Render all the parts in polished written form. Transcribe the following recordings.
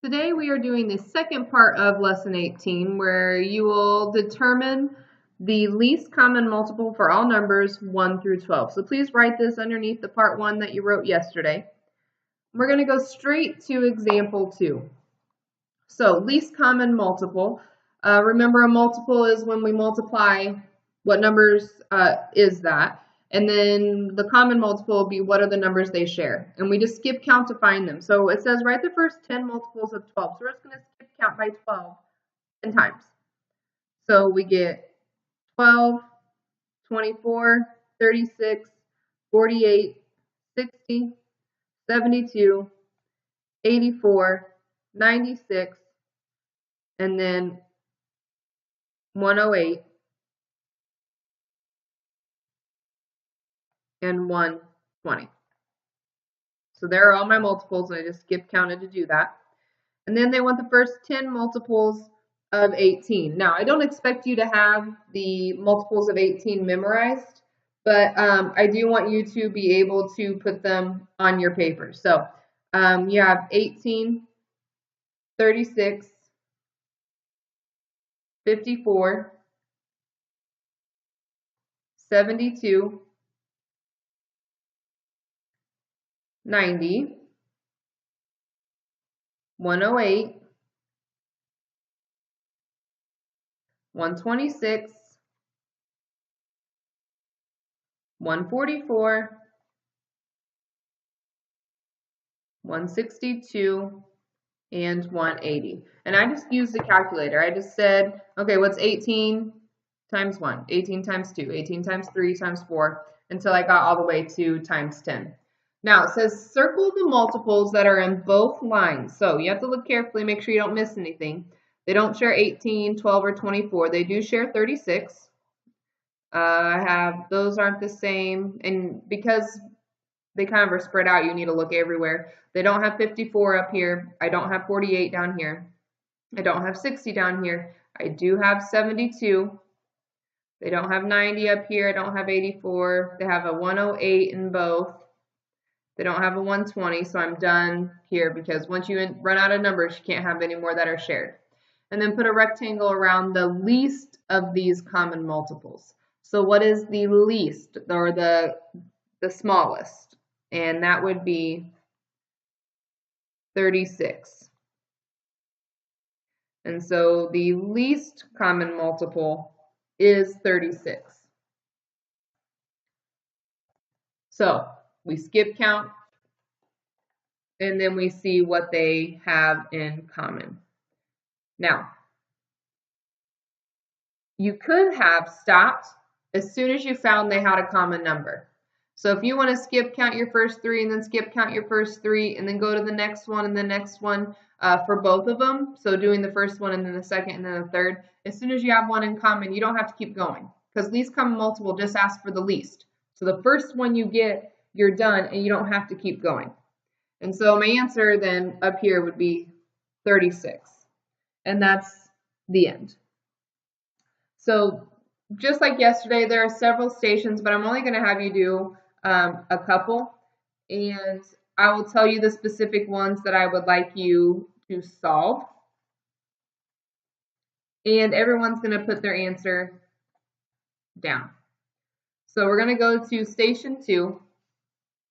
Today we are doing the second part of lesson 18 where you will determine the least common multiple for all numbers 1 through 12. So please write this underneath the part 1 that you wrote yesterday. We're going to go straight to example 2. So least common multiple. Remember, a multiple is when we multiply what numbers is that. And then the common multiple will be what are the numbers they share. And we just skip count to find them. So it says write the first 10 multiples of 12. So we're just going to skip count by 12 10 times. So we get 12, 24, 36, 48, 60, 72, 84, 96, and then 108. And 120. So there are all my multiples, and I just skip counted to do that. And then they want the first 10 multiples of 18. Now, I don't expect you to have the multiples of 18 memorized, but I do want you to be able to put them on your paper. So you have 18, 36, 54, 72, 90, 108, 126, 144, 162, and 180. And I just used the calculator. I just said, okay, what's 18 times 1? 18 times 2, 18 times 3 times 4, until I got all the way to times 10. Now, it says circle the multiples that are in both lines. So you have to look carefully, make sure you don't miss anything. They don't share 18, 12, or 24. They do share 36. Those aren't the same. And because they kind of are spread out, you need to look everywhere. They don't have 54 up here. I don't have 48 down here. I don't have 60 down here. I do have 72. They don't have 90 up here. I don't have 84. They have a 108 in both. They don't have a 120, so I'm done here because once you run out of numbers, you can't have any more that are shared. And then put a rectangle around the least of these common multiples. So what is the least, or the smallest? And that would be 36. And so the least common multiple is 36. So we skip count, and then we see what they have in common. Now, you could have stopped as soon as you found they had a common number. So if you want to skip count your first 3 and then skip count your first 3 and then go to the next one and the next one for both of them, so doing the first one and then the second and then the third, as soon as you have one in common, you don't have to keep going because least common multiple just asks for the least. So the first one you get, you're done and you don't have to keep going. And so my answer then up here would be 36. And that's the end. So just like yesterday, there are several stations, but I'm only going to have you do a couple. And I will tell you the specific ones that I would like you to solve. And everyone's going to put their answer down. So we're going to go to station 2.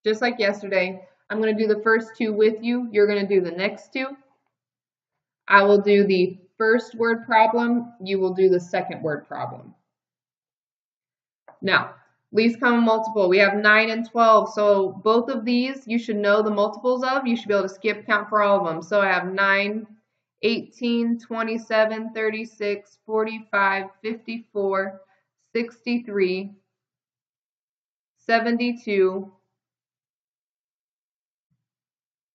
Just like yesterday, I'm going to do the first 2 with you. You're going to do the next 2. I will do the first word problem. You will do the second word problem. Now, least common multiple. We have 9 and 12. So both of these you should know the multiples of. You should be able to skip count for all of them. So I have 9, 18, 27, 36, 45, 54, 63, 72,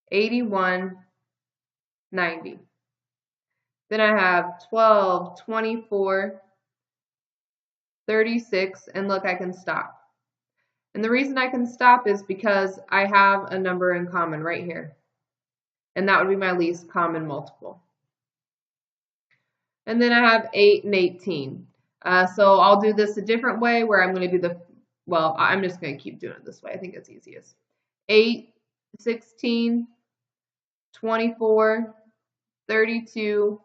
81, 90. Then I have 12, 24, 36, and look, I can stop. And the reason I can stop is because I have a number in common right here. And that would be my least common multiple. And then I have 8 and 18. So I'll do this a different way where I'm going to do I'm just going to keep doing it this way. I think it's easiest. 8, 16, 24, 32,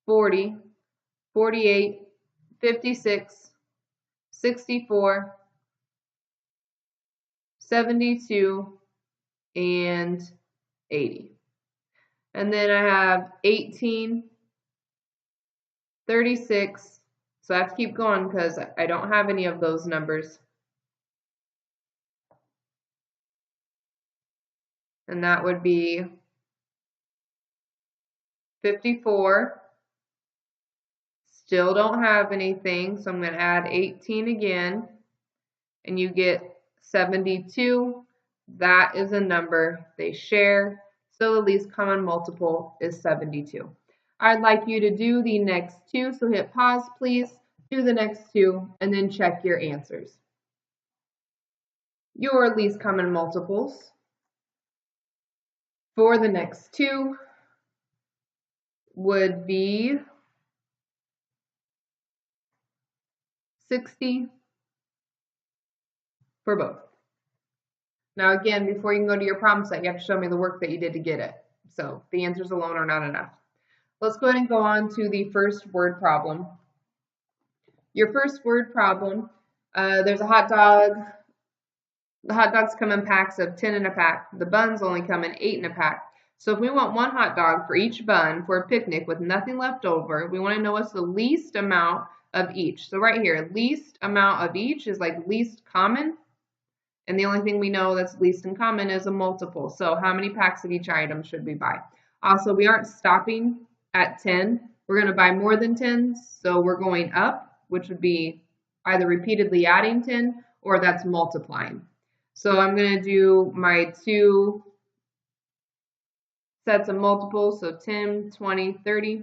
40, 48, 56, 64, 72, and 80. And then I have 18, 36, so I have to keep going because I don't have any of those numbers. And that would be 54. Still don't have anything, so I'm going to add 18 again, and you get 72. That is a number they share, so the least common multiple is 72. I'd like you to do the next two, so hit pause, please, do the next two, and then check your answers. Your least common multiples for the next two would be 60 for both. Now again, before you can go to your problem set, you have to show me the work that you did to get it. So the answers alone are not enough. Let's go ahead and go on to the first word problem. Your first word problem, there's a hot dog. The hot dogs come in packs of 10 in a pack. The buns only come in 8 in a pack. So if we want one hot dog for each bun for a picnic with nothing left over, we want to know what's the least amount of each. So right here, least amount of each is like least common. And the only thing we know that's least in common is a multiple. So how many packs of each item should we buy? Also, we aren't stopping at 10. We're going to buy more than 10. So we're going up, which would be either repeatedly adding 10 or that's multiplying. So I'm going to do my two sets of multiples. So 10, 20, 30,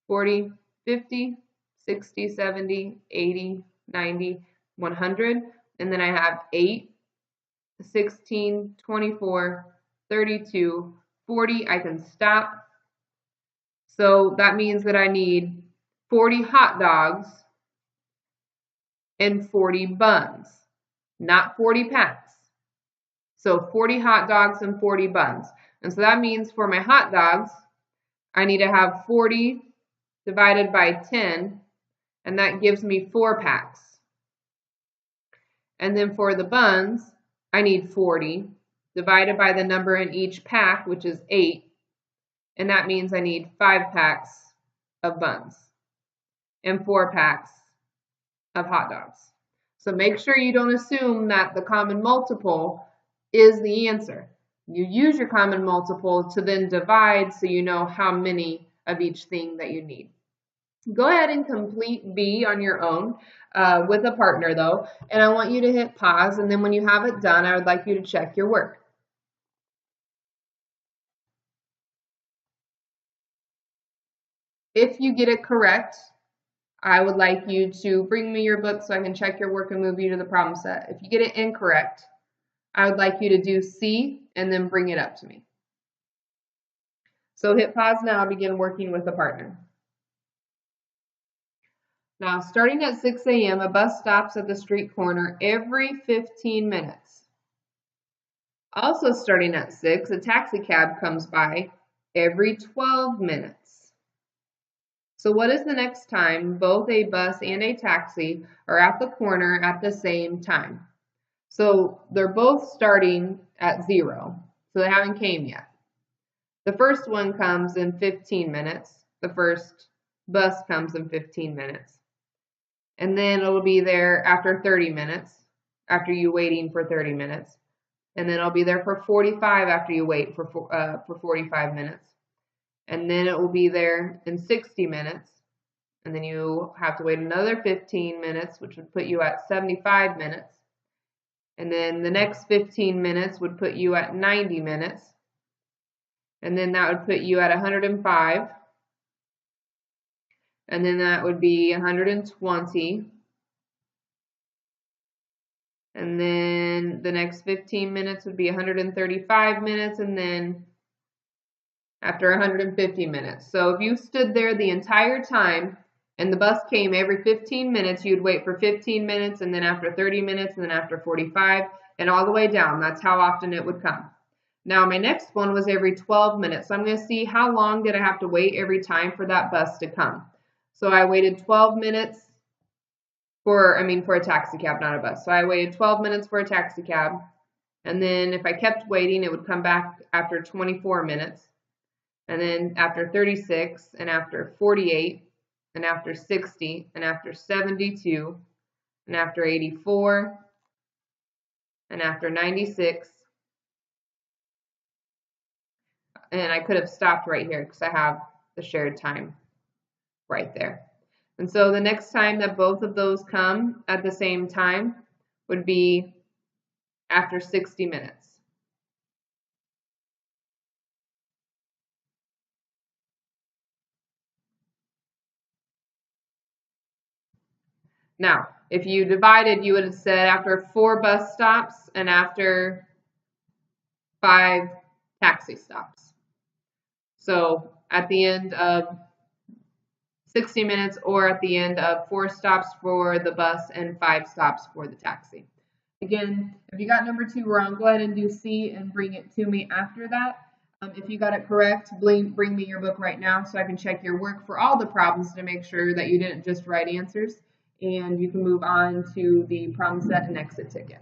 40, 50, 60, 70, 80, 90, 100. And then I have 8, 16, 24, 32, 40. I can stop. So that means that I need 40 hot dogs and 40 buns, not 40 packs. So 40 hot dogs and 40 buns. And so that means for my hot dogs, I need to have 40 divided by 10, and that gives me 4 packs. And then for the buns, I need 40 divided by the number in each pack, which is 8, and that means I need 5 packs of buns and 4 packs of hot dogs. So make sure you don't assume that the common multiple is the answer. You use your common multiple to then divide so you know how many of each thing that you need. Go ahead and complete B on your own with a partner though, and I want you to hit pause, and then when you have it done, I would like you to check your work. If you get it correct, I would like you to bring me your book so I can check your work and move you to the problem set. If you get it incorrect, I would like you to do C and then bring it up to me. So hit pause now, begin working with a partner. Now, starting at 6 a.m., a bus stops at the street corner every 15 minutes. Also starting at 6, a taxi cab comes by every 12 minutes. So what is the next time both a bus and a taxi are at the corner at the same time? So they're both starting at 0, so they haven't came yet. The first one comes in 15 minutes. The first bus comes in 15 minutes. And then it'll be there after 30 minutes, after you waiting for 30 minutes. And then it'll be there for 45 after you wait for 45 minutes. And then it will be there in 60 minutes. And then you have to wait another 15 minutes, which would put you at 75 minutes. And then the next 15 minutes would put you at 90 minutes. And then that would put you at 105. And then that would be 120. And then the next 15 minutes would be 135 minutes. And then after 150 minutes. So if you stood there the entire time and the bus came every 15 minutes, you'd wait for 15 minutes, and then after 30 minutes, and then after 45, and all the way down. That's how often it would come. Now my next one was every 12 minutes. So I'm going to see how long did I have to wait every time for that bus to come. So I waited 12 minutes for a taxi cab, not a bus. So I waited 12 minutes for a taxi cab. And then if I kept waiting, it would come back after 24 minutes. And then after 36, and after 48, and after 60, and after 72, and after 84, and after 96. And I could have stopped right here because I have the shared time right there. And so the next time that both of those come at the same time would be after 60 minutes. Now, if you divided, you would have said after 4 bus stops and after 5 taxi stops. So at the end of 60 minutes or at the end of 4 stops for the bus and 5 stops for the taxi. Again, if you got number 2 wrong, go ahead and do C and bring it to me after that. If you got it correct, bring me your book right now so I can check your work for all the problems to make sure that you didn't just write answers. And you can move on to the problem set and exit ticket.